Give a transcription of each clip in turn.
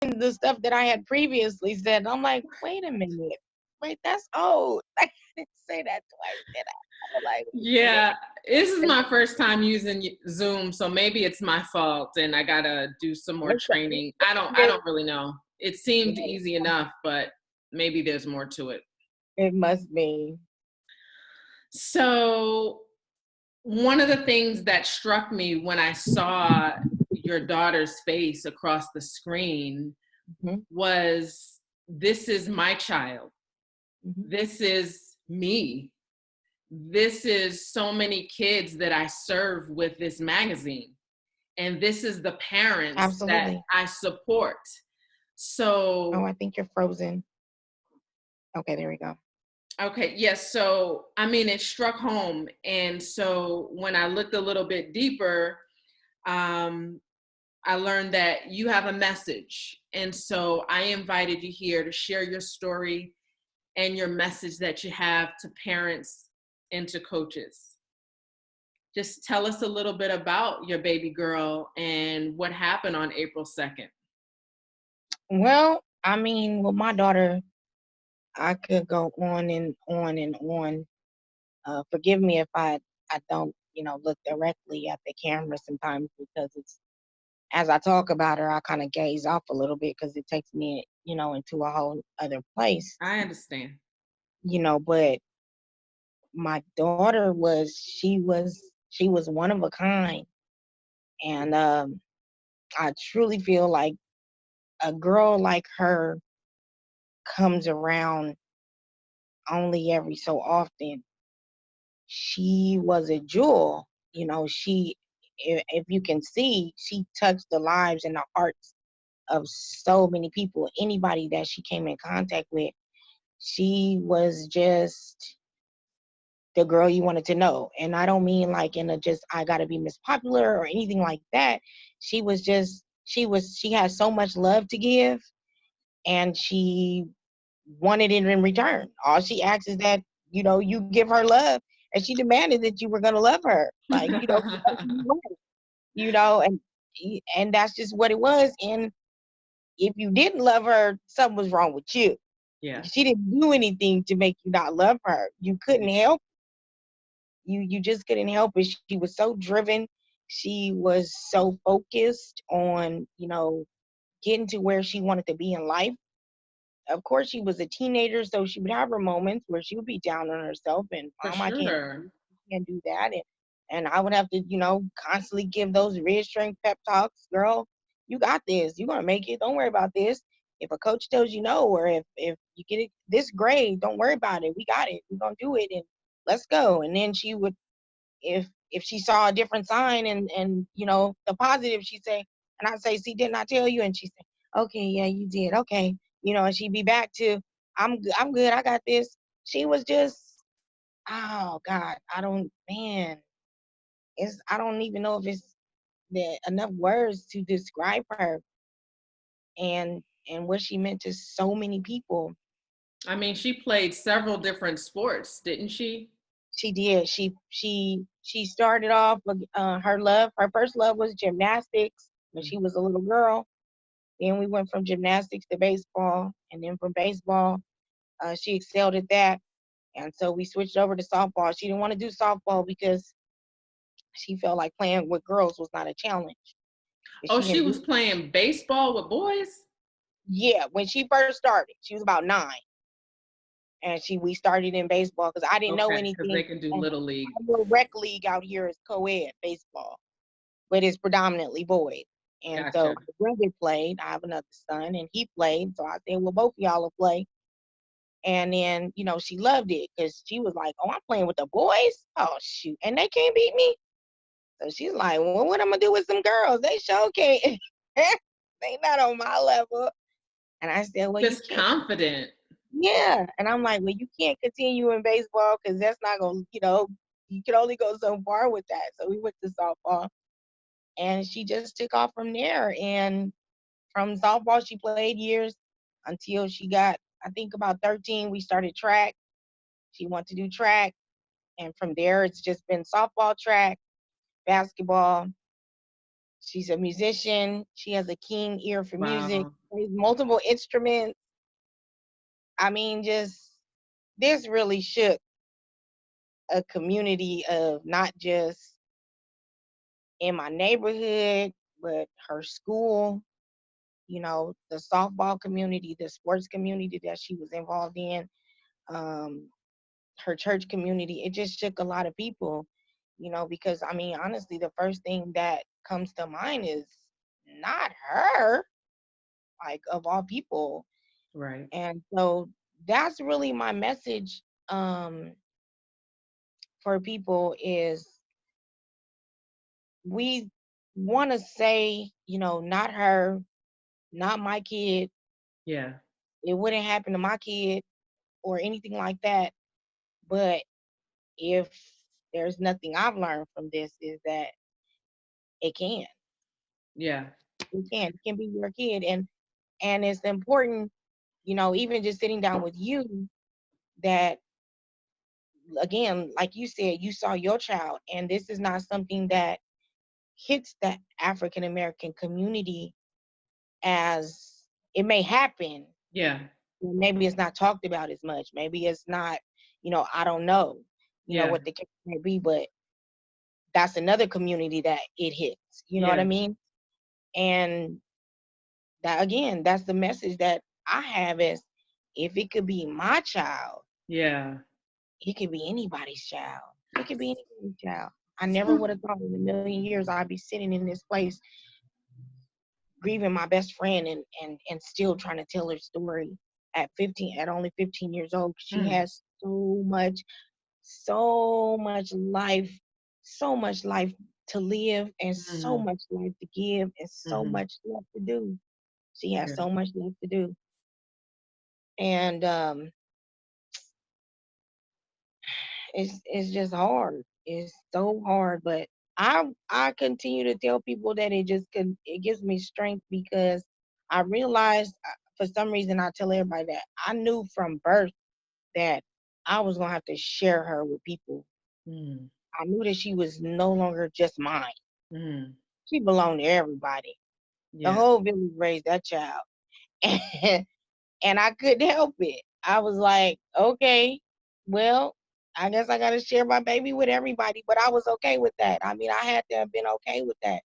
the stuff that I had previously said. I'm like, wait a minute. Wait, that's old. Like, I didn't say that twice, did I was like, wait a Yeah, minute. this is my first time using Zoom, so maybe it's my fault and I gotta do some more training. I don't really know. It seemed easy enough, but maybe there's more to it. It must be. So one of the things that struck me when I saw your daughter's face across the screen Mm-hmm. was, this is my child. Mm-hmm. This is me. This is so many kids that I serve with this magazine. And this is the parents that Absolutely. I support. So, Oh, I think you're frozen. Okay, there we go. okay, yes. So, I mean, it struck home. And so when I looked a little bit deeper, um, I learned that you have a message. And so I invited you here to share your story and your message that you have to parents and to coaches. Just tell us a little bit about your baby girl and what happened on April 2nd. Well, I mean, with my daughter, I could go on and on and on. Forgive me if I don't, look directly at the camera sometimes because it's as I talk about her, I kind of gaze off a little bit because it takes me, into a whole other place. I understand. But my daughter she was one of a kind, and I truly feel like a girl like her comes around only every so often. She was a jewel. If you can see, she touched the lives and the hearts of so many people. Anybody that she came in contact with, she was just the girl you wanted to know. And I don't mean like in a just I gotta be Miss Popular or anything like that. She had so much love to give, and she wanted it in return. All she asks is that, you give her love, and she demanded that you were gonna love her. Like, and that's just what it was. And if you didn't love her, something was wrong with you. Yeah. She didn't do anything to make you not love her. You couldn't help. You just couldn't help it. She was so driven. She was so focused on, getting to where she wanted to be in life. Of course, she was a teenager, so she would have her moments where she would be down on herself and, For I sure. can't do that. And I would have to, constantly give those reassuring pep talks. Girl, you got this. You're going to make it. Don't worry about this. If a coach tells you no, or if you get it this grade, don't worry about it. We got it. We're going to do it, and let's go. And then she would, if she saw a different sign, and the positive, she'd say, and I'd say, see, didn't I tell you? And she'd say, okay, yeah, you did. Okay. And she'd be back to, I'm good. I got this. She was just, oh God, I don't even know if it's enough words to describe her, and what she meant to so many people. I mean, she played several different sports, didn't she? She did. She started off with her first love was gymnastics when she was a little girl. Then we went from gymnastics to baseball, and then from baseball, she excelled at that. And so we switched over to softball. She didn't want to do softball because she felt like playing with girls was not a challenge. But Oh, she she didn't was do. playing baseball with boys? Yeah, when she first started, she was about 9, and we started in baseball because I didn't know Okay, because anything. they can do And little league. our rec league out here is co-ed baseball, but it's predominantly boys. And so Gotcha. my brother played. I have another son, and he played. So I said, well, both of y'all will play. And then, she loved it because she was like, oh, I'm playing with the boys? Oh, shoot. And they can't beat me. So she's like, well, what I'm going to do with some girls? They sure can't. They not on my level. And I said, well, you Just can't. confident. Yeah. And I'm like, well, you can't continue in baseball because that's not going to, you can only go so far with that. So we went to softball, and she just took off from there. And from softball, she played years until she got, I think, about 13. We started track. She wanted to do track. And from there, it's just been softball, track, basketball. She's a musician. She has a keen ear for Wow. music. plays multiple instruments. I mean, just this really shook a community of not just in my neighborhood, but her school, the softball community, the sports community that she was involved in, um, her church community. It just shook a lot of people, because I mean, honestly, the first thing that comes to mind is not her, like of all people. Right. And so that's really my message for people is we want to say, not her, not my kid. Yeah. It wouldn't happen to my kid or anything like that. But if there's nothing I've learned from this is that it can. Yeah. It can be your kid. And it's important, even just sitting down with you that again, like you said, you saw your child and this is not something that hits the African American community as it may happen. Yeah. Maybe it's not talked about as much. Maybe it's not, I don't know, Yeah. what the case may be, but that's another community that it hits. You know what I Yeah. mean? And that again, that's the message that I have is if it could be my child, Yeah. it could be anybody's child. It could be anybody's child. I never would have thought in a million years I'd be sitting in this place grieving my best friend and still trying to tell her story at only 15 years old. She Mm. has so much life to live and so Mm. much life to give and so Mm-hmm. much left to do. She has Yeah. so much left to do. And it's just hard. It's so hard, but I continue to tell people that it gives me strength because I realized for some reason I tell everybody that I knew from birth that I was gonna have to share her with people. Mm. I knew that she was no longer just mine. Mm. She belonged to everybody. The Yeah. whole village raised that child, and I couldn't help it. I was like, okay, well, I guess I got to share my baby with everybody. But I was okay with that. I mean, I had to have been okay with that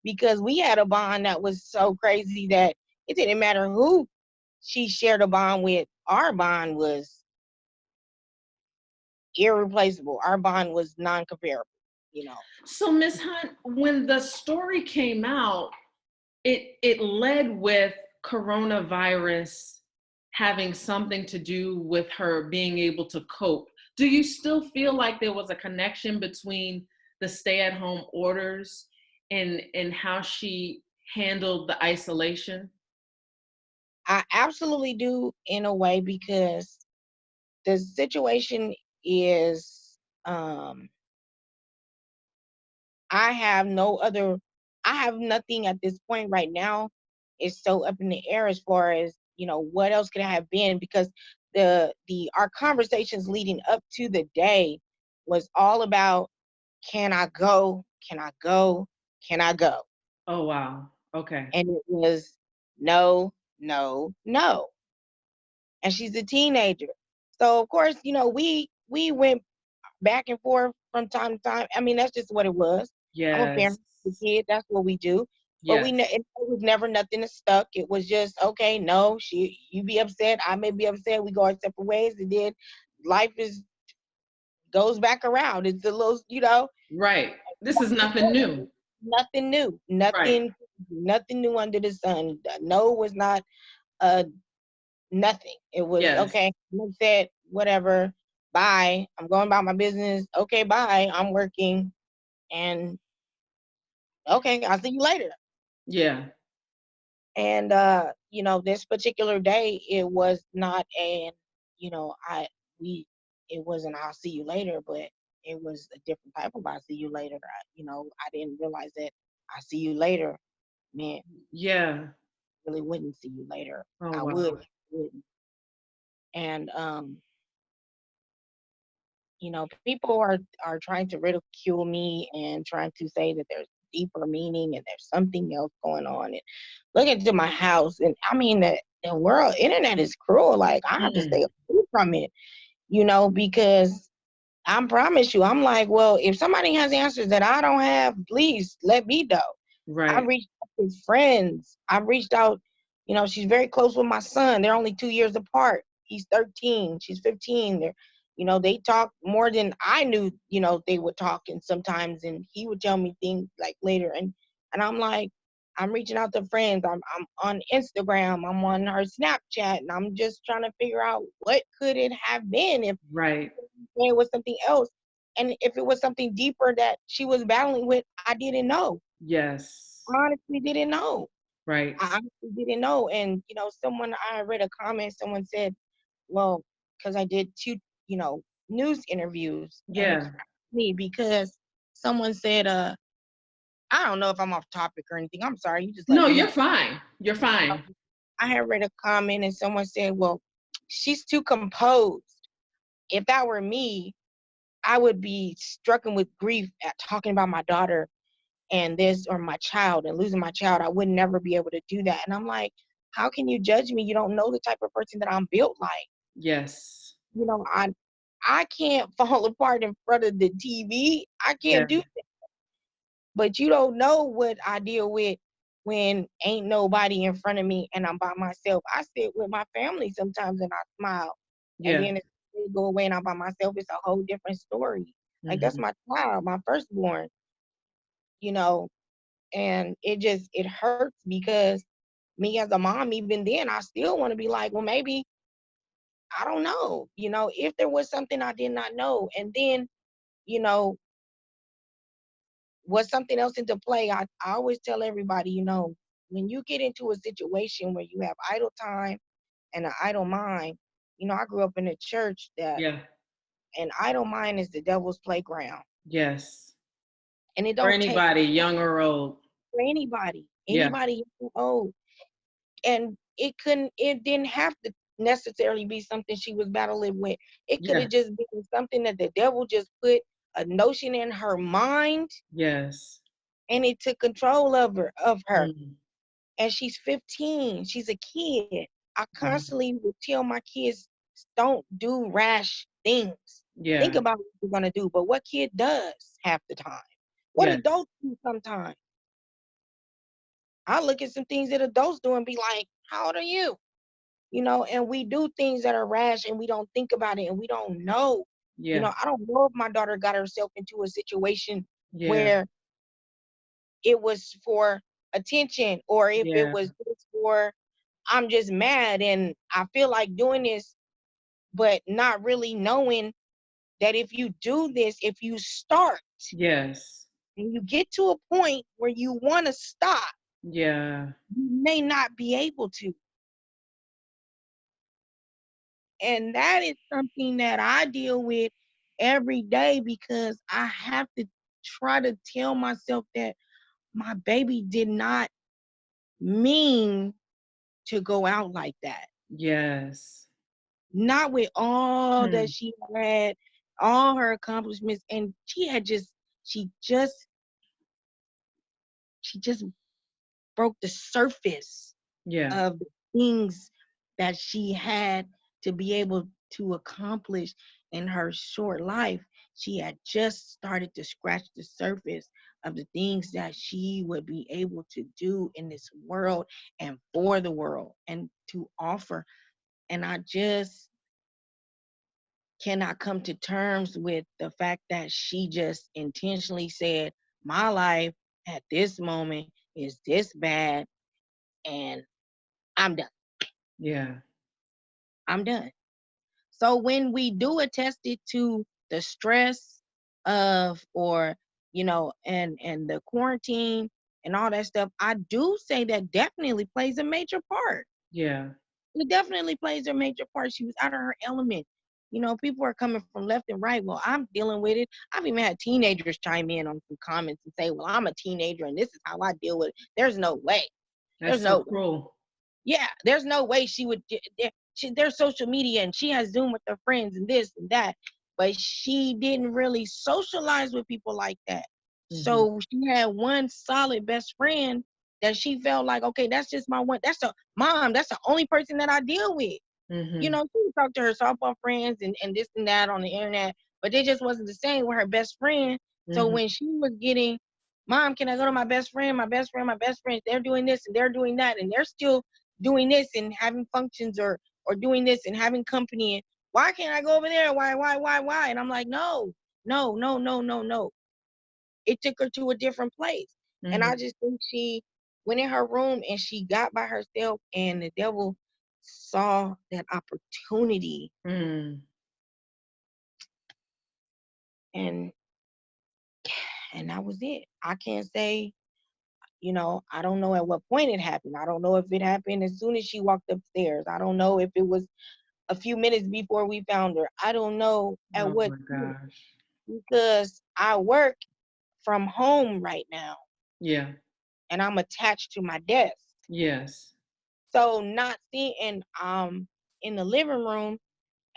because we had a bond that was so crazy that it didn't matter who she shared a bond with. Our bond was irreplaceable. Our bond was non-comparable, you know. So, Miss Hunt, when the story came out, it led with coronavirus having something to do with her being able to cope. Do you still feel like there was a connection between the stay-at-home orders and how she handled the isolation? I absolutely do in a way because the situation is I have no other I have nothing at this point right now. It's so up in the air as far as, what else could I have been because the our conversations leading up to the day was all about can I go? Can I go? Can I go? Oh, wow. Okay. And it was no, no, no. And she's a teenager. So of course, we went back and forth from time to time. I mean, that's just what it was. I'm a Yes. parent of a kid. That's what we do. But Yes. it was never nothing that stuck. It was just okay. No, you be upset. I may be upset. We go our separate ways, and then life goes back around. It's a little, Right. This is nothing new. nothing new. Right. Nothing new under the sun. No was not uh nothing. It was Yes. okay. I'm upset. Whatever. Bye. I'm going about my business. Okay. Bye. I'm working. And okay, I'll see you later. Yeah. And this particular day, it was not an, I we it wasn't I'll see you later, but it was a different type of I'll see you later. I didn't realize that I'll see you later meant Yeah. really wouldn't see you later. Oh, I wow. wouldn't. And people are trying to ridicule me and trying to say that there's deeper meaning and there's something else going on. And look into my house, and I mean the world internet is cruel. Like I have to stay Mm. away from it, because I promise you, I'm like, well, if somebody has answers that I don't have, please let me know. I Right. reached out to friends. I reached out, she's very close with my son. They're only 2 years apart. He's 13. She's 15. They talk more than I knew, they would talk, and sometimes, and he would tell me things like later. And I'm like, I'm reaching out to friends. I'm on Instagram. I'm on her Snapchat, and I'm just trying to figure out what could it have been if Right. it was something else. And if it was something deeper that she was battling with, I didn't know. Yes. I honestly didn't know. Right. I honestly didn't know. And, I read a comment, someone said, well, because I did two, news interviews, and it's Yeah. me because someone said, I don't know if I'm off topic or anything. I'm sorry. You just let No, me you're know. fine. You're fine. I had read a comment and someone said, well, she's too composed. If that were me, I would be stricken with grief at talking about my daughter and this, or my child, and losing my child. I would never be able to do that. And I'm like, how can you judge me? You don't know the type of person that I'm built like. Yes. You know, I I can't fall apart in front of the TV. I Yeah. can't do that. But you don't know what I deal with when ain't nobody in front of me and I'm by myself. I sit with my family sometimes and I smile. And Yeah. then if they go away and I'm by myself, it's a whole different story. Like that's Hmm. my child, my firstborn, you know, and it hurts because me as a mom, even then, I still want to be like, well, maybe I don't know, if there was something I did not know, and then, you know, was something else into play. I always tell everybody, when you get into a situation where you have idle time and an idle mind, I grew up in a church that Yeah. an idle mind is the devil's playground, Yes. and it For don't take anybody, young or old. for anybody, Yeah. old. And it didn't have to necessarily be something she was battling with. It could Yeah. have just been something that the devil just put a notion in her mind, Yes. and it took control of her. Mm. And she's 15. She's a kid. I Mhm. constantly would tell my kids, don't do rash things. Think Yeah. about what you're gonna do. But what kid does half the time? What Yes. adults do sometimes? I look at some things that adults do and be like, how old are you? And we do things that are rash and we don't think about it and we don't know. Yeah. I don't know if my daughter got herself into a situation Yeah. where it was for attention or if it Yeah. was just for, I'm just mad and I feel like doing this, but not really knowing that if you do this, if you start Yes. and you get to a point where you want to stop, Yeah. you may not be able to. And that is something that I deal with every day because I have to try to tell myself that my baby did not mean to go out like that. Yes. Not with all that Hmm. she had, all her accomplishments, and she just she just broke the surface Yeah. of the things that she had to be able to accomplish in her short life. She had just started to scratch the surface of the things that she would be able to do in this world and for the world and to offer. And I just cannot come to terms with the fact that she just intentionally said, my life at this moment is this bad and I'm done. Yeah. I'm done. So when we do attest it to the stress of or and the quarantine and all that stuff, I do say that definitely plays a major part. Yeah. It definitely plays a major part. She was out of her element. People are coming from left and right. Well, I'm dealing with it. I've even had teenagers chime in on some comments and say, well, I'm a teenager and this is how I deal with it. There's no way. There's That's so no way. cruel. Yeah, there's no way she would. There's social media and she has Zoom with her friends and this and that, but she didn't really socialize with people like that. Mhm. So she had one solid best friend that she felt like, okay, that's just my one. That's a mom. That's the only person that I deal with. You Mhm. know, she would talk to her softball friends and this and that on the internet, but they just wasn't the same with her best friend. So Mhm. when she was getting, Mom, can I go to my best friend? My best friend, my best friends, they're doing this and they're doing that, and they're still doing this and having functions or doing this and having company. And why can't I go over there? Why? And I'm like, no, no, no, no, no, no. It took her to a different place. And I Mhm. just think she went in her room and she got by herself, and the devil saw that opportunity, Mm. and that was it. I can't say, you know, I don't know at what point it happened. I don't know if it happened as soon as she walked upstairs. I don't know if it was a few minutes before we found her. I don't know at Oh what my point, gosh. because I work from home right now Yeah. and I'm attached to my desk. Yes. So not seeing, and in the living room,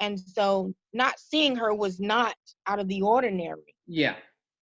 and so not seeing her was not out of the ordinary. Yeah.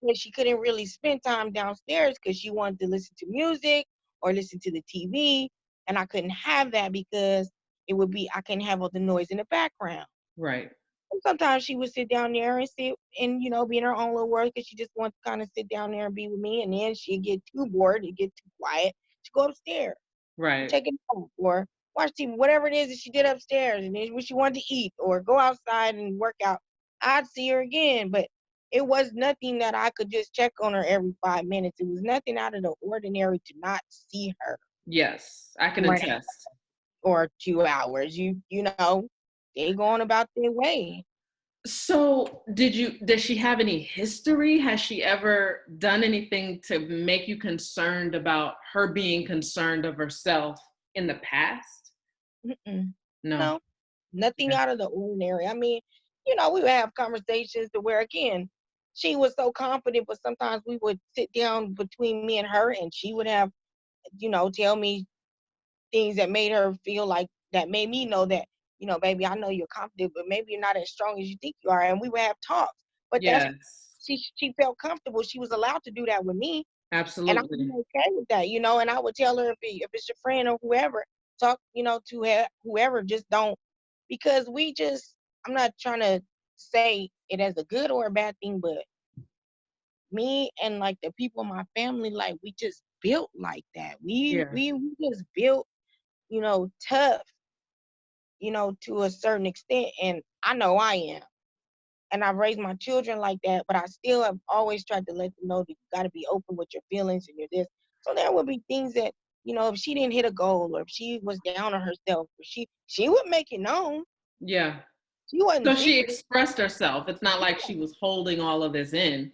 But she couldn't really spend time downstairs because she wanted to listen to music or listen to the TV, and I couldn't have that because it would be, I couldn't have all the noise in the background. Right. And sometimes she would sit down there and sit and, you know, be in her own little world because she just wants to kind of sit down there and be with me. And then she'd get too bored, it'd get too quiet, she'd go upstairs, Right. take a nap, or watch TV, whatever it is that she did upstairs. And then when she wanted to eat or go outside and work out, I'd see her again. But it was nothing that I could just check on her every 5 minutes. It was nothing out of the ordinary to not see her Yes. I can for an attest. hour or 2 hours. You know, they going about their way. So, does she have any history? Has she ever done anything to make you concerned about her being concerned of herself in the past? Mm-mm. No. No, nothing Okay. out of the ordinary. I mean, you know, we would have conversations to where, again, she was so confident, but sometimes we would sit down between me and her, and she would have, you know, tell me things that made her feel like, that made me know that, you know, baby, I know you're confident, but maybe you're not as strong as you think you are. And we would have talks. But that's, Yes. she felt comfortable. She was allowed to do that with me. And I Absolutely. was okay with that, you know. And I would tell her, if it's your friend or whoever, talk, you know, to whoever, just don't, because we just, I'm not trying to say it as a good or a bad thing, but me and like the people in my family, like we just built like that. Yeah. We just built, you know, tough, you know, to a certain extent. And I know I am. And I've raised my children like that, but I still have always tried to let them know that you got to be open with your feelings and your this. So there would be things that, you know, if she didn't hit a goal or if she was down on herself, or she would make it known. Yeah. She wasn't So she secretive. expressed herself. It's not like she was holding all of this in.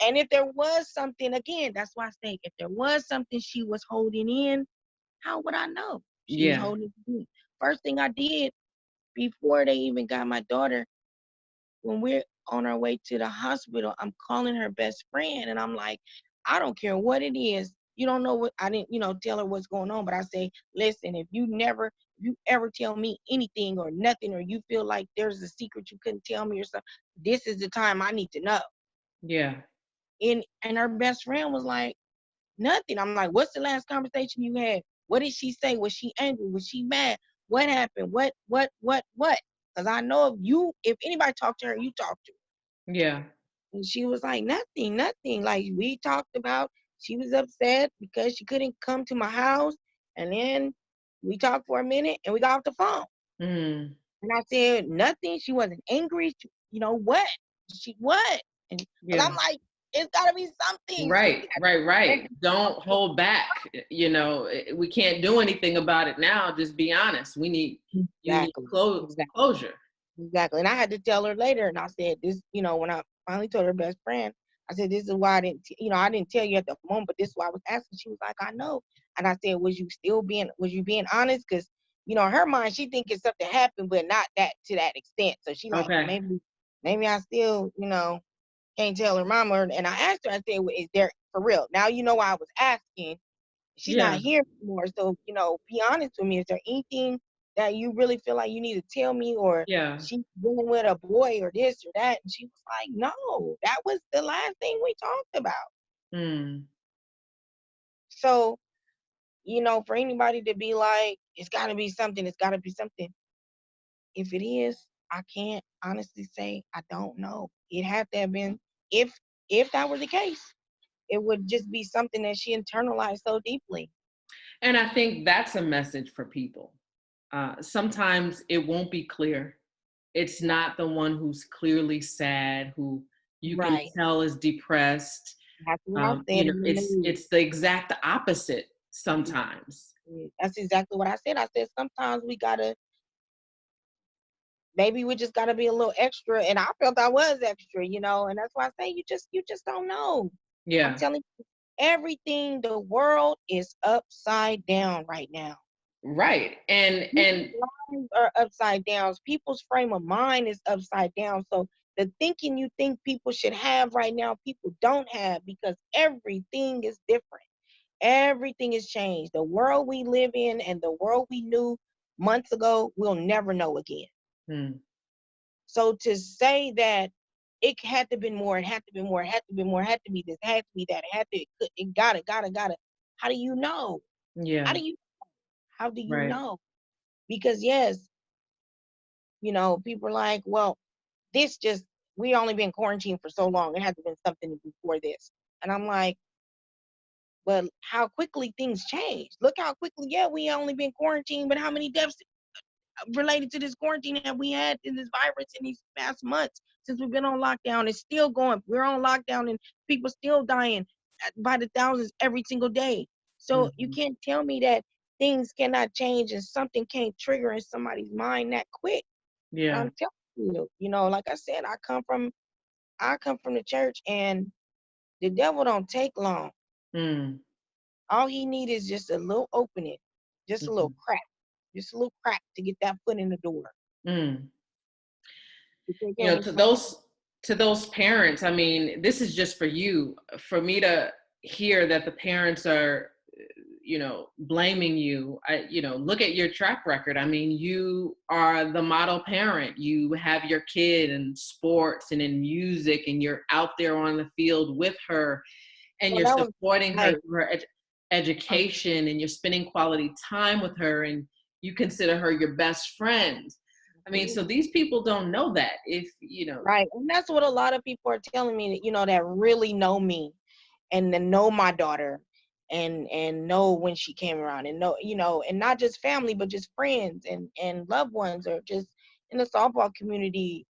And if there was something, again, that's why I say, if there was something she was holding in, how would I know she was Yeah. holding it in? First thing I did before they even got my daughter, when we're on our way to the hospital, I'm calling her best friend and I'm like, I don't care what it is. You don't know what, I didn't, you know, tell her what's going on, but I say, listen, if you ever tell me anything or nothing, or you feel like there's a secret you couldn't tell me or something, this is the time I need to know. Yeah. And her best friend was like, nothing. I'm like, what's the last conversation you had? What did she say? Was she angry? Was she mad? What happened? What? Because I know if anybody talked to her, you talked to her. Yeah. And she was like, nothing, nothing. Like we talked about, she was upset because she couldn't come to my house. And then we talked for a minute and we got off the phone. Mm. And I said, nothing. She wasn't angry. You know what? What? And because Yeah. I'm like, it's gotta be something. Right, right, right. Don't Something. hold back. We can't do anything about it now. Just be honest. You need Exactly. Exactly. closure. Exactly. And I had to tell her later, and I said, this, you know, when I finally told her best friend, I said, this is why I didn't tell you at the moment, but this is why I was asking. She was like, I know. And I said, was you being honest? Because, you know, in her mind, she thinking something happened, but not that to that extent. So she like, well, Okay. maybe I still, you know, can't tell her mama. And I asked her, I said, well, is there, for real? Now you know why I was asking. She's not Yeah. here anymore. So, you know, be honest with me. Is there anything that you really feel like you need to tell me, or Yeah. she's dealing with a boy or this or that? And she was like, no, that was the last thing we talked about. Mm. So, for anybody to be like, it's got to be something, it's got to be something. If it is, I can't honestly say I don't know. It had to have been, if that were the case, it would just be something that she internalized so deeply. And I think that's a message for people. Sometimes it won't be clear. It's not the one who's clearly sad, who you can Right. tell is depressed. That's what I said in the news. It's the exact opposite sometimes. That's exactly what I said. I said sometimes we gotta, maybe we just gotta be a little extra. And I felt I was extra, and that's why I say you just don't know. I'm Yeah. telling you, everything, the world is upside down right now. Right. People's lives are upside down. People's frame of mind is upside down. So the thinking you think people should have right now, people don't have, because everything is different. Everything has changed. The world we live in and the world we knew months ago, we'll never know again. mm, So to say that it had to be more, it had to be more, it had to be more, it had to be this, it had to be that, it got it. How do you know? How yeah. do you how do you Right. know? Because yes, people are like, well, this just, we only been quarantined for so long. It had to have been something before this. And I'm like, but how quickly things change. Look how quickly, yeah, we only been quarantined, but how many deaths related to this quarantine have we had in this virus in these past months since we've been on lockdown? It's still going. We're on lockdown and people still dying by the thousands every single day. So you Mhm. can't tell me that things cannot change and something can't trigger in somebody's mind that quick. And Yeah. I'm telling you, like I said, I come from the church, and the devil don't take long. Mm. All he needs is just a little opening, just a little Mhm. crack, just a little crack to get that foot in the door. Mm. To take You know, over some. to those parents, I mean, this is just for you. For me to hear that the parents are, blaming you, look at your track record. I mean, you are the model parent. You have your kid in sports and in music, and you're out there on the field with her, and Well, you're that was supporting her like, through her education, and you're spending quality time with her, and you consider her your best friend. I mean, so these people don't know that. If right, and that's what a lot of people are telling me, that that really know me and then know my daughter, and know when she came around, and know, and not just family, but just friends and loved ones, or just in the softball community,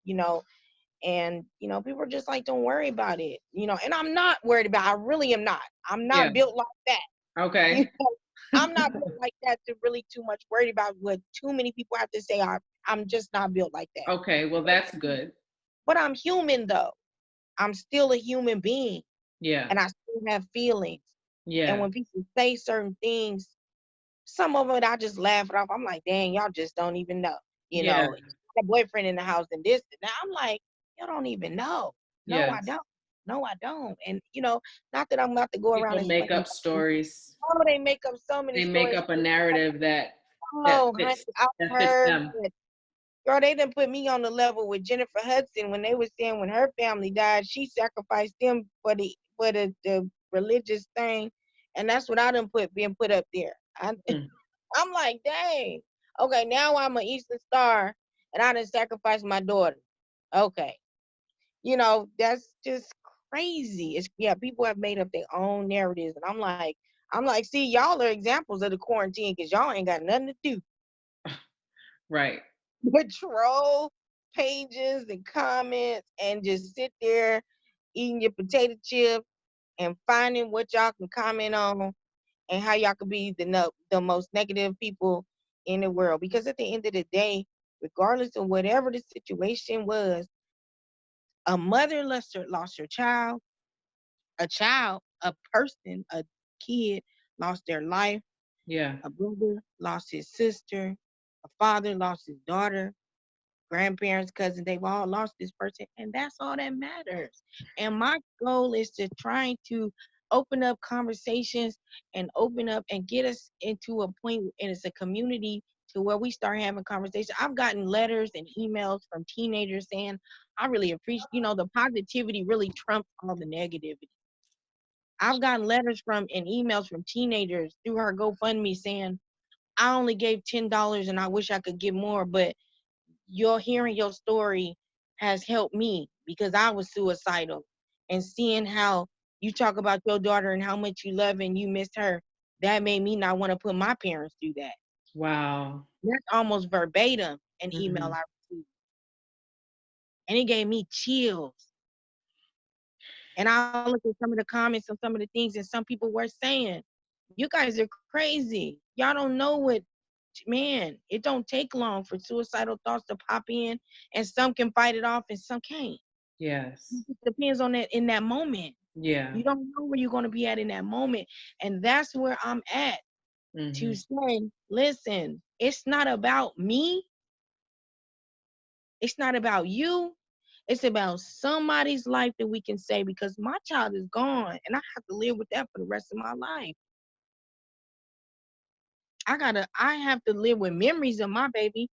and people are just like, don't worry about it, and I'm not worried about. I really am not. I'm yeah, not built like that. you okay, know I'm not built like that to really too much worried about what too many people have to say. I'm just not built like that. okay, well, that's good. But I'm human though. I'm still a human being, Yeah, and I still have feelings. And yeah, when people say certain things, some of it I just laugh it off. I'm like, dang, y'all just don't even know. yeah, A boyfriend in the house and this and that. I'm like, you don't even know. No, I yes. don't. No, I don't. And not that I'm about to go around People make explaining. up stories. Oh, they make up so many They make stories. up a narrative that Oh, honey, fits I've that fits heard them. it. Girl, they didn't put me on the level with Jennifer Hudson when they were saying when her family died, she sacrificed them for the religious thing, and that's what I done being put up there. Mm, I'm like, dang. Okay, now I'm an Eastern Star, and I done sacrificed my daughter. Okay, that's just crazy. It's, yeah, people have made up their own narratives, and I'm like, see, y'all are examples of the quarantine because y'all ain't got nothing to do. right. Patrol pages and comments and just sit there eating your potato chip and finding what y'all can comment on and how y'all can be the most negative people in the world. Because at the end of the day, regardless of whatever the situation was, a mother lost her child, a person, a kid lost their life, Yeah, a brother lost his sister, a father lost his daughter, grandparents, cousins, they've all lost this person, and that's all that matters. And my goal is to try to open up conversations and open up and get us into a point, and it's a community to where we start having conversations. I've gotten letters and emails from teenagers saying, I really appreciate, the positivity really trumps all the negativity. I've gotten letters from and emails from teenagers through her GoFundMe saying, I only gave $10 and I wish I could give more, but hearing your story has helped me because I was suicidal. And seeing how you talk about your daughter and how much you love and you missed her, that made me not want to put my parents through that. Wow. That's almost verbatim an email Mm-hmm. I received. And it gave me chills. And I look at some of the comments and some of the things that some people were saying. You guys are crazy. Y'all don't know what, man, it don't take long for suicidal thoughts to pop in, and some can fight it off and some can't. Yes. It depends on that in that moment. Yeah. You don't know where you're going to be at in that moment. And that's where I'm at Mm-hmm. to say, listen, it's not about me. It's not about you. It's about somebody's life that we can say, because my child is gone and I have to live with that for the rest of my life. I have to live with memories of my baby,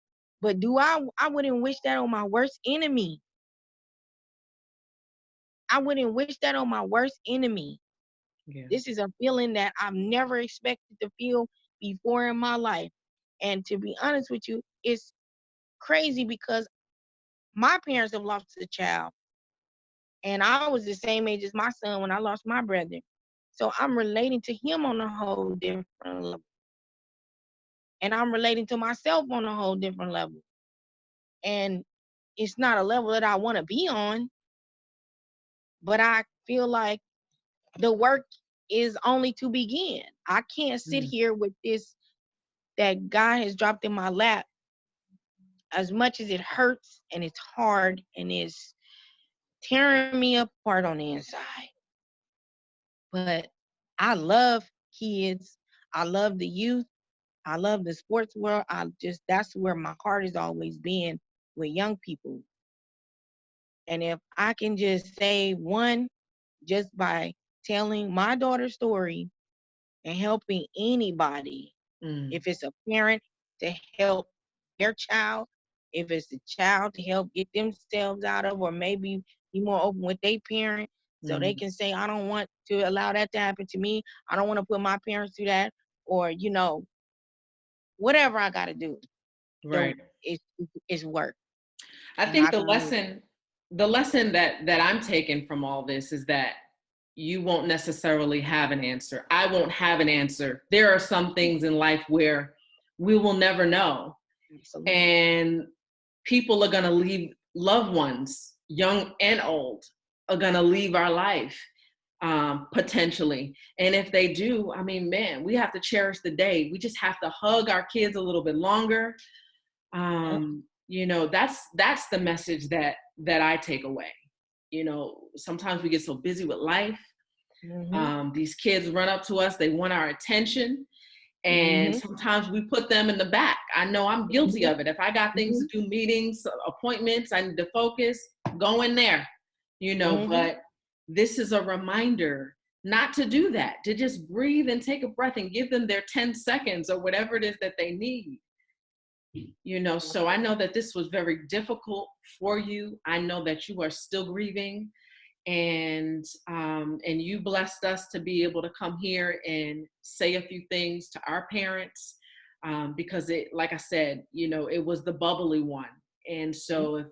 but I wouldn't wish that on my worst enemy. I wouldn't wish that on my worst enemy. Yeah. This is a feeling that I've never expected to feel before in my life. And to be honest with you, it's crazy because my parents have lost a child. And I was the same age as my son when I lost my brother. So I'm relating to him on a whole different level. And I'm relating to myself on a whole different level. And it's not a level that I want to be on, but I feel like the work is only to begin. I can't sit Mm. here with this that God has dropped in my lap, as much as it hurts and it's hard and it's tearing me apart on the inside. But I love kids. I love the youth. I love the sports world. That's where my heart has always been, with young people. And if I can just say one, just by telling my daughter's story and helping anybody, Mm. if it's a parent to help their child, if it's a child to help get themselves out of, or maybe be more open with their parent so they Mm. can say, I don't want to allow that to happen to me. I don't want to put my parents through that, or, whatever I got to do. Right. So it's work. I And think I the believe lesson that I'm taking from all this is that you won't necessarily have an answer. I won't have an answer. There are some things in life where we will never know. absolutely. And people are going to leave, loved ones, young and old, are going to leave our life, potentially. And if they do, I mean, man, we have to cherish the day. We just have to hug our kids a little bit longer. That's the message that I take away. Sometimes we get so busy with life. Mm-hmm. These kids run up to us, they want our attention. And Mm-hmm. sometimes we put them in the back. I know I'm guilty Mm-hmm. of it. If I got things to do, meetings, appointments, I need to focus, go in there, Mm-hmm. but this is a reminder not to do that, to just breathe and take a breath and give them their 10 seconds or whatever it is that they need. So I know that this was very difficult for you. I know that you are still grieving, and you blessed us to be able to come here and say a few things to our parents, because it, like I said, it was the bubbly one. And so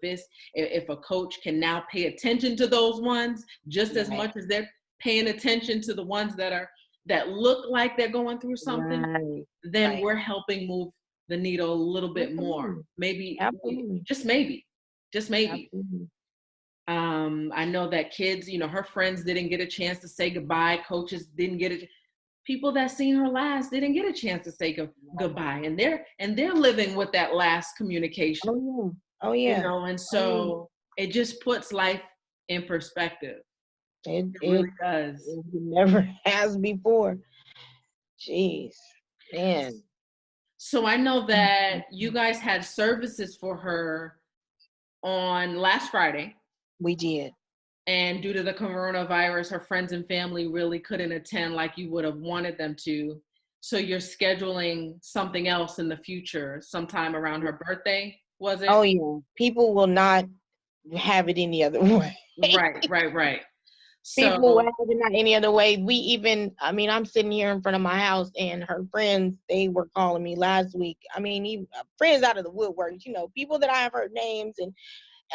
if a coach can now pay attention to those ones just as Right. much as they're paying attention to the ones that look like they're going through something, Right. then Right. we're helping move the needle a little bit more. Absolutely. Maybe, Absolutely. just maybe, just maybe. Absolutely. I know that kids, her friends didn't get a chance to say goodbye. Coaches didn't get it. People that seen her last didn't get a chance to say goodbye, and they're living with that last communication. Oh yeah. Oh yeah. And Oh so it just puts life in perspective. yeah. It It it, really does. it never has before. Jeez, man. So I know that you guys had services for her on last Friday. We did. And due to the coronavirus, her friends and family really couldn't attend like you would have wanted them to. So you're scheduling something else in the future, sometime around her birthday, was it? Oh yeah. People will not have it any other way. Right, right, right. People So have it not any other way. We even, I mean, I'm sitting here in front of my house, and her friends, they were calling me last week. I mean, even, friends out of the woodwork, people that I have heard names, and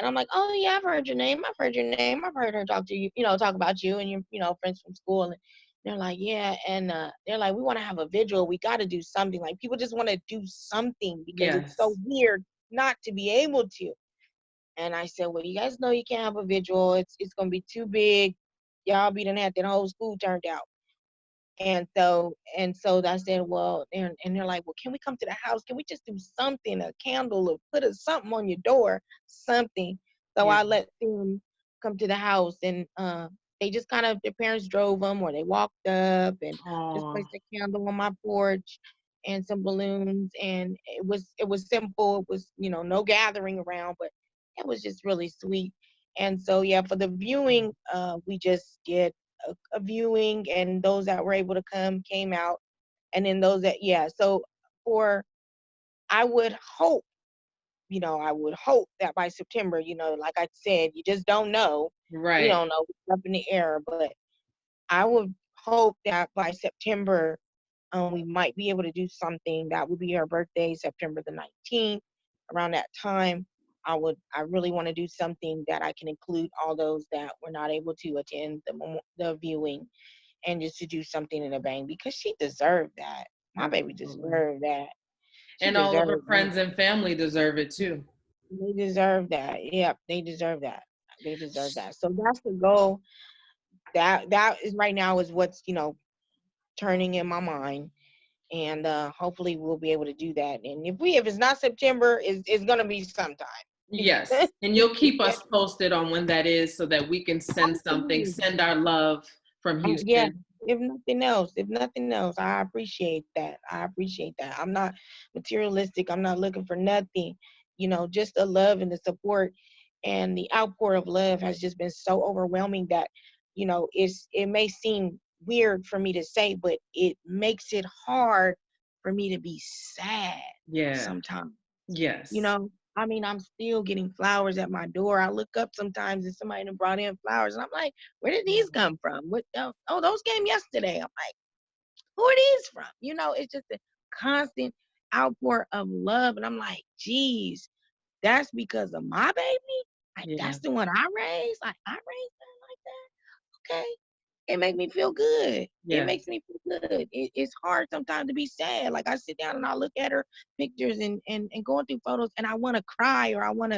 I'm like, oh yeah, I've heard your name. I've heard your name. I've heard her talk to you, talk about you and your, friends from school. And they're like, yeah. And they're like, we want to have a vigil. We got to do something. Like, people just want to do something because it's so yes, weird not to be able to. And I said, well, you guys know you can't have a vigil. It's going to be too big. Y'all be done had that whole school turned out. And so I said, well, and they're like, well, can we come to the house? Can we just do something, a candle or put something on your door, something? So yeah. I let them come to the house, and they just kind of, their parents drove them, or they walked up and just Oh, placed a candle on my porch and some balloons, and it was simple. It was, no gathering around, but it was just really sweet. And so yeah, for the viewing, we just did a viewing, and those that were able to come came out, and then those that, yeah. So for, I would hope, that by September, like I said, you just don't know. We right. don't know, it's up in the air, but I would hope that by September, we might be able to do something. That would be her birthday, September the 19th. Around that time, I really want to do something that I can include all those that were not able to attend the viewing, and just to do something in a bang, because she deserved that. My baby Absolutely. deserved that. She And all of her deserved that. friends and family deserve it too. They deserve that. Yep, they deserve that. They deserve that. So that's the goal. That is right now is what's, turning in my mind. And hopefully we'll be able to do that. And if it's not September, it's gonna be sometime. Yes. And you'll keep us posted on when that is so that we can send something, Absolutely. send our love from Yeah, Houston. if nothing else, I appreciate that. I appreciate that. I'm not materialistic. I'm not looking for nothing. Just the love and the support, and the outpour of love has just been so overwhelming that, it may seem weird for me to say, but it makes it hard for me to be sad Yeah. sometimes. You Yes. know, I mean, I'm still getting flowers at my door. I look up sometimes and somebody done brought in flowers, and I'm like, where did these come from? What? Oh, those came yesterday. I'm like, who are these from? It's just a constant outpour of love, and I'm like, geez, that's because of my baby. Like, Yeah. that's the one I raised. Like, I raised her like that. Okay, it makes me feel good. It Yeah. makes me feel good. It's hard sometimes to be sad. Like, I sit down and I look at her pictures, and going through photos, and I want to cry, or I want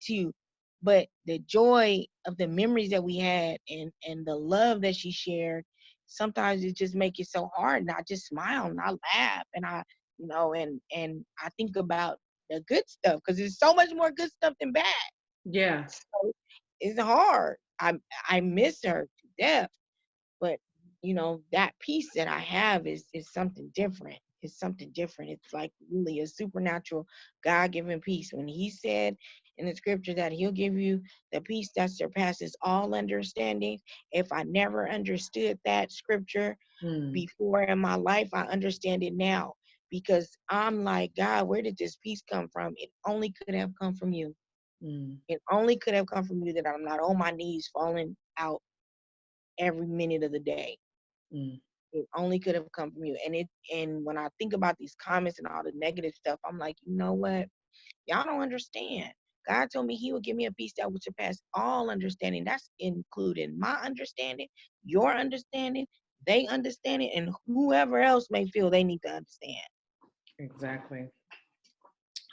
to, but the joy of the memories that we had, and the love that she shared, sometimes it just make it so hard. And I just smile and I laugh, and and I think about the good stuff, because there's so much more good stuff than bad. Yeah. So it's hard. I miss her to death, but that peace that I have is something different. It's something different. It's like really a supernatural, God-given peace. When He said in the scripture that He'll give you the peace that surpasses all understanding, if I never understood that scripture Mm, before in my life, I understand it now, because I'm like, God, where did this peace come from? It only could have come from You. mm, It only could have come from You, that I'm not on my knees falling out every minute of the day. mm. It only could have come from You. And when I think about these comments and all the negative stuff, I'm like, you know what? Y'all don't understand. God told me He would give me a peace that would surpass all understanding. That's including my understanding, your understanding, they understanding, and whoever else may feel they need to understand. Exactly.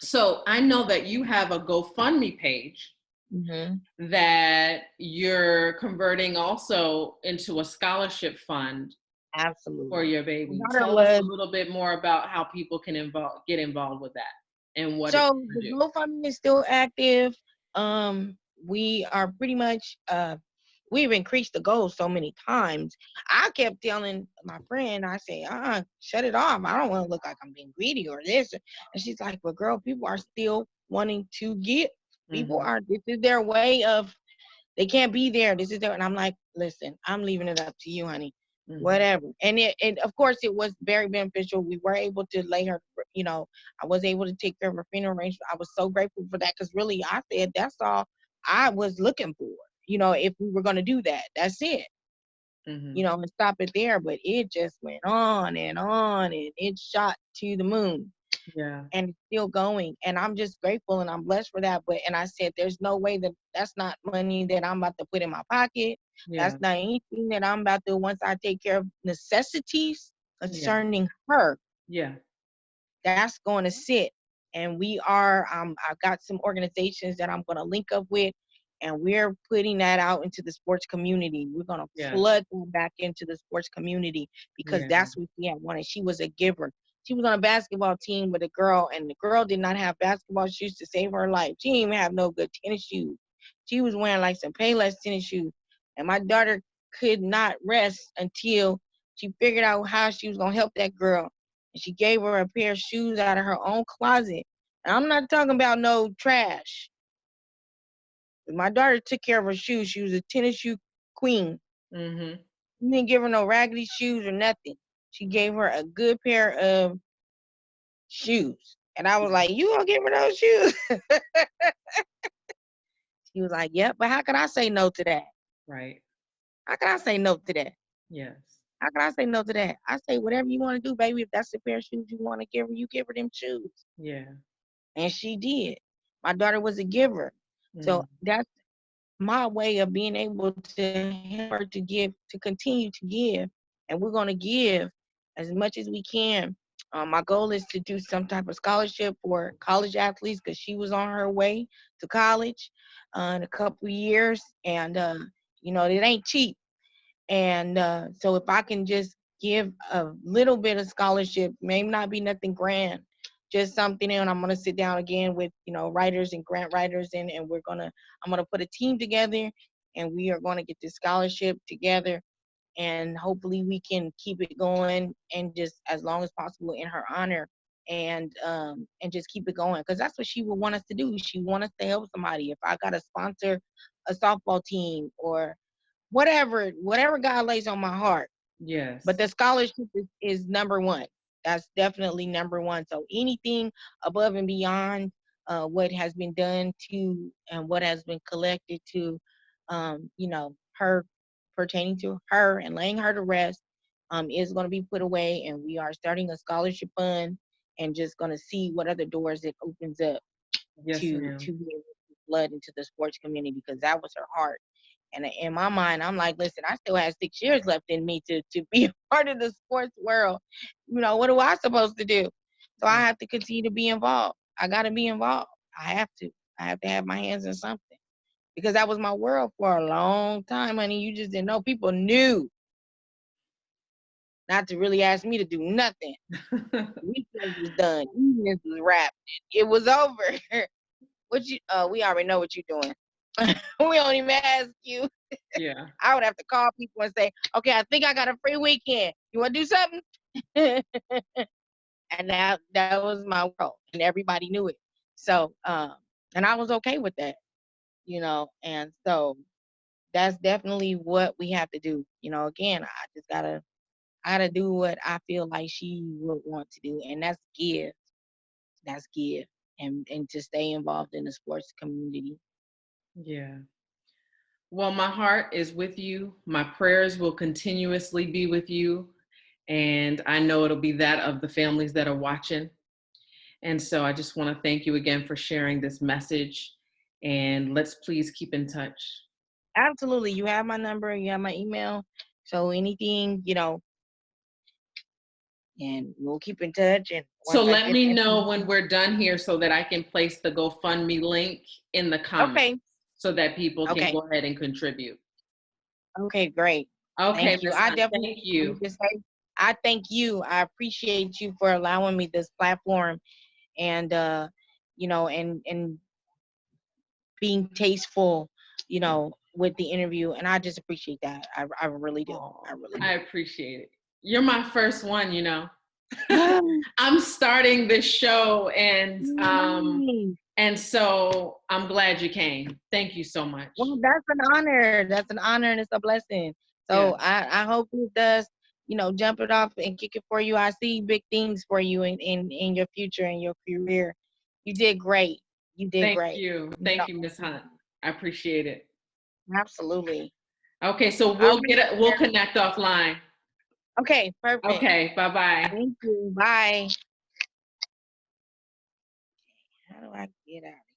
So I know that you have a GoFundMe page Mm-hmm. that you're converting also into a scholarship fund for Absolutely. your My baby. daughter Tell us a was little bit more about how people can get involved with that and what it's So going the to do. GoFundMe is still active. We are pretty much we've increased the goal so many times. I kept telling my friend, I say, shut it off. I don't want to look like I'm being greedy or this. And she's like, well, girl, people are still wanting to get. Mm-hmm. This is their way of, they can't be there. This is their, and I'm like, listen, I'm leaving it up to you, honey. Mm-hmm. Whatever. And of course it was very beneficial. We were able to lay her, I was able to take care of her funeral arrangement. I was so grateful for that, because really I said that's all I was looking for. if we were going to do that. That's it. Mm-hmm. And stop it there. But it just went on and it shot to the moon. Yeah. And it's still going. And I'm just grateful and I'm blessed for that. And I said, there's no way that's not money that I'm about to put in my pocket. That's Yeah. not anything that I'm about to, once I take care of necessities Yeah. concerning her, Yeah. that's going to sit. And we are, I've got some organizations that I'm going to link up with, and we're putting that out into the sports community. We're going to Yes. flood them back into the sports community, because Yeah. that's what she had wanted. She was a giver. She was on a basketball team with a girl, and the girl did not have basketball shoes to save her life. She didn't even have no good tennis shoes. She was wearing like some Payless tennis shoes. And my daughter could not rest until she figured out how she was going to help that girl. And she gave her a pair of shoes out of her own closet. And I'm not talking about no trash. My daughter took care of her shoes. She was a tennis shoe queen. Mm-hmm. You didn't give her no raggedy shoes or nothing. She gave her a good pair of shoes. And I was like, you gonna give her those shoes? She was like, yep, but how can I say no to that? Right. How can I say no to that? Yes. How can I say no to that? I say, whatever you want to do, baby. If that's the pair of shoes you want to give her, you give her them shoes. Yeah. And she did. My daughter was a giver. So Mm. that's my way of being able to help her to give, to continue to give. And we're going to give as much as we can. My goal is to do some type of scholarship for college athletes, because she was on her way to college in a couple of years. And, it ain't cheap. And so if I can just give a little bit of scholarship, may not be nothing grand, just something. And I'm going to sit down again with, writers and grant writers, and I'm going to put a team together, and we are going to get this scholarship together. And hopefully we can keep it going, and just as long as possible in her honor, and just keep it going, because that's what she would want us to do. She want us to help somebody. If I got to sponsor a softball team or whatever God lays on my heart. But Yes. the scholarship is number one. That's definitely number one. So anything above and beyond what has been done to, and what has been collected to, her, pertaining to her and laying her to rest, is going to be put away. And we are starting a scholarship fund, and just going to see what other doors it opens up Yes, to ma'am. be able to flood into the sports community, because that was her heart. And in my mind, I'm like, listen, I still have 6 years left in me to be a part of the sports world. What am I supposed to do? So I Right. have to continue to be involved. I got to be involved. I have to. I have to have my hands in something, because that was my world for a long time, honey. You just didn't know. People knew not to really ask me to do nothing. Weekends was done. Evenings was wrapped. It was over. We already know what you're doing. We don't even ask you. Yeah. I would have to call people and say, okay, I think I got a free weekend. You want to do something? And that was my world, and everybody knew it. So, and I was okay with that, and so that's definitely what we have to do. Again, I gotta do what I feel like she would want to do, and that's give. That's give, and to stay involved in the sports community. Yeah. Well, my heart is with you. My prayers will continuously be with you. And I know it'll be that of the families that are watching. And so I just want to thank you again for sharing this message. And let's please keep in touch. Absolutely. You have my number, you have my email. So anything, and we'll keep in touch. And So once I let get me the know when information. we're done here so that I can place the GoFundMe link in the comments Okay. so that people can Okay. go ahead and contribute. Okay, great. Okay, Thank you. Miss I Hunt, definitely thank let me you. just say, I thank you. I appreciate you for allowing me this platform, and and being tasteful, with the interview. And I just appreciate that. I really do. I Oh, really I appreciate it. You're my first one, you know. do. I'm starting this show Nice. and so I'm glad you came. Thank you so much. Well, that's an honor. That's an honor, and it's a blessing. Yeah. So I hope it does, jump it off and kick it for you. I see big things for you in your future and your career. You did great. You did Thank great. you. You did Thank you, Miss Hunt. I appreciate it. Absolutely. Okay, so All we'll right. connect offline. Okay, perfect. Okay, bye-bye. Thank you. Bye. How do I get out?